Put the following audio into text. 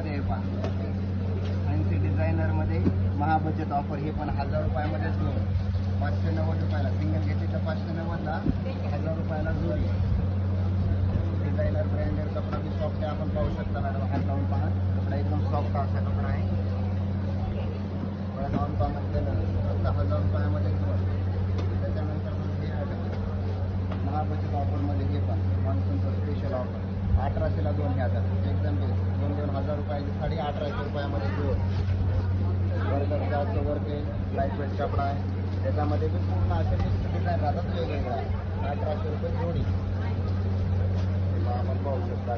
रुपयामध्ये हे पण फॅन्सी डिझायनरमध्ये महाबचत ऑफर. हे पण 1000 रुपयामध्येच मिळेल. 590 रुपयाला सिंगल घेतली तर 590ला 1000 रुपयाला जोडी. डिझायनर ब्रँडेड कपडा बी सॉफ्ट आहे. आपण पाहू शकता मॅडम, हात लावून पहा. कपडा एकदम सॉफ्ट असा कपडा आहे. लावून पहा म्हटलं फक्त 1000 रुपयामध्ये मिळेल. त्याच्यानंतर हे महाबचत ऑफरमध्ये हे पण मान्सूनचं स्पेशल ऑफर 1800ला 2 हे आता एकदम बेस्ट. 2,000 रुपयाची साडी 1800 रुपयामध्ये दोन. वर्करचं वर्क आहे, लाईट वेट कपडा आहे. त्याच्यामध्ये बी पूर्ण असे मिक्स डिझाईन राहतात वेगवेगळ्या. 1800 रुपये जोडी. आपण पाहू शकता.